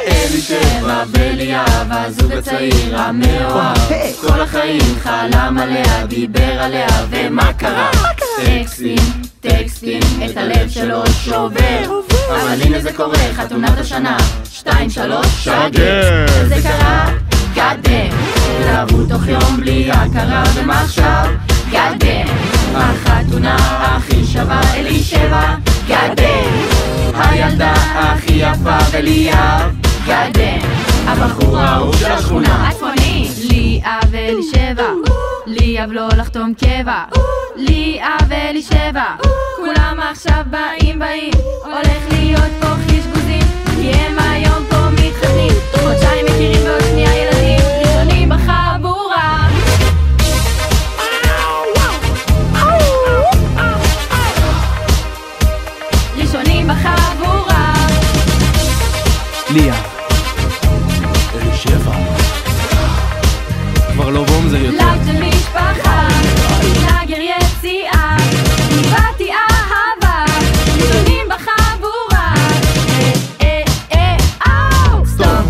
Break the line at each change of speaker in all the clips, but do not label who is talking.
אלישבע ואליאב, הזוג הצעיר המאוהב, כל החיים חלם עליה, דיבר עליה, ומה קרה? טקסטים, את הלב שלו שובר, אבל הנה זה קורה, חתונת השנה, 2, 3, שגר. זה קרה, גדם, התאהבו תוך יום בלי הכרה, ומה עכשיו? גדם, החתונה הכי שווה, אלישבע, גדם, הילדה הכי יפה, אליאב, גדם, הבחור האהוב של השכונה, הצפוני. ליאב ואלישבע, ליאב לא לחתום קבע, ליאב ואלישבע, כולם עכשיו באים, הולך להיות פה חישגוזים, כי הם היום פה מתחתנים, חודשיים מכירים ועוד שנייה ילדים, ראשונים בחבורה. ראשונים בחבורה.
ליאב אלישבע כבר לא בומזר יותר.
לב של משפחה, נגר יציאה, באתי אהבה, ראשונים בחבורה. סטופ,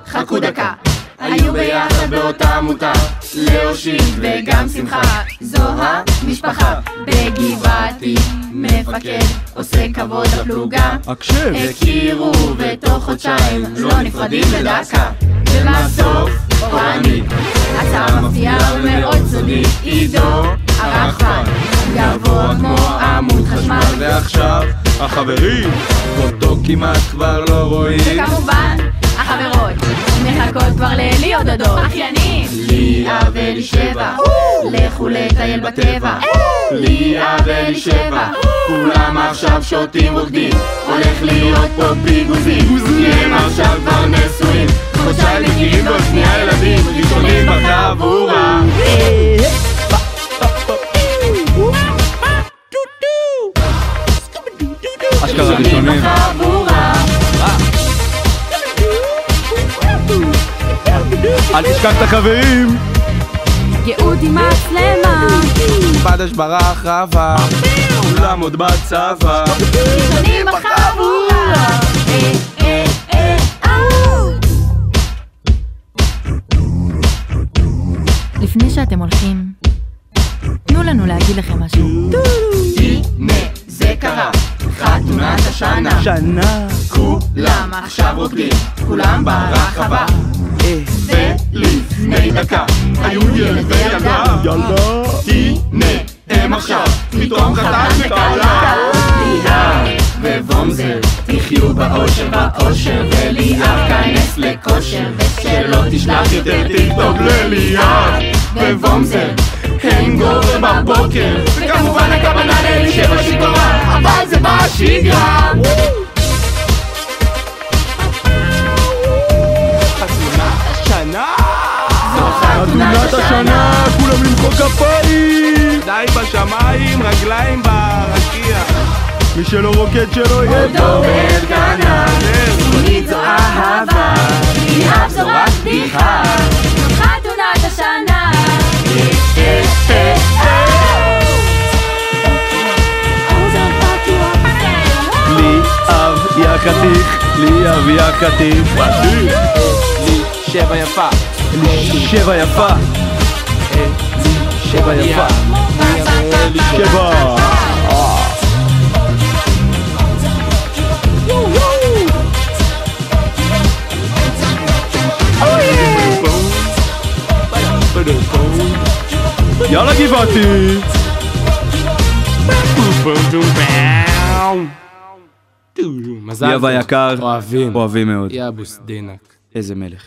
חכו דקה, היו ביחד באותה עמותה, להושיט וגם שמחה, זו המשפחה. בגבעתי מפקד עושה כבוד לפלוגה, הכירו ותוך חודשיים לא נפרדים לדקה, ובסוף אורנית הצעה מפתיעה ומאוד סודית, עידו הרחפן גבוה כמו עמוד חשמל,
ועכשיו החברים אותו כמעט כבר לא רואים,
וכמובן החברות מחכות כבר ללהיות דודות, אחיינים. ליאב ואלישבע, לכו לטייל בטבע, ליאב ואלישבע, כולם עכשיו שותים רוקדים, הולך להיות פה פיגוזים, כי הם עכשיו כבר נשואים, חודשיים מכירים ועוד שנייה ילדים, ראשונים בחבורה.
אשכרה ראשונים. אל תשכח את החברים.
גאות עם מצלמה,
בדש ברח רבה, כולם עוד בצבא,
ראשונים בחבורה. לפני שאתם הולכים, תנו לנו להגיד לכם משהו. הנה זה קרה, חתונת השנה, כולם עכשיו רוקדים, כולם ברחבה, ולפני דקה היו ילד וילדה, הנה הם עכשיו פתאום חתן וכלה. ליאב ובומזר תחיו באושר, וליאב כנס לכושר, ושלא תשלח יותר טיקטוק לליאב ובומזר, הם גובר בבוקר, וכמובן הכוונה לאלישבע שיכורה, אבל זה בשגרה.
חתונת השנה, כולם למחוא כפיים, די בשמיים, רגליים ברקיע, מי שלא רוקד שלא יהיה
אותו באלקנה, צפונית זו אהבה, ליאב זו רק בדיחה, חתונת השנה.
ליאב יא חתיך, ליאב יא חתיך, אלישבע יפה, אלישבע יפה, אלישבע יפה, אלישבע. יאללה גבעתי. ליאב היקר, אוהבים מאוד.
יא בוסדנק.
איזה מלך.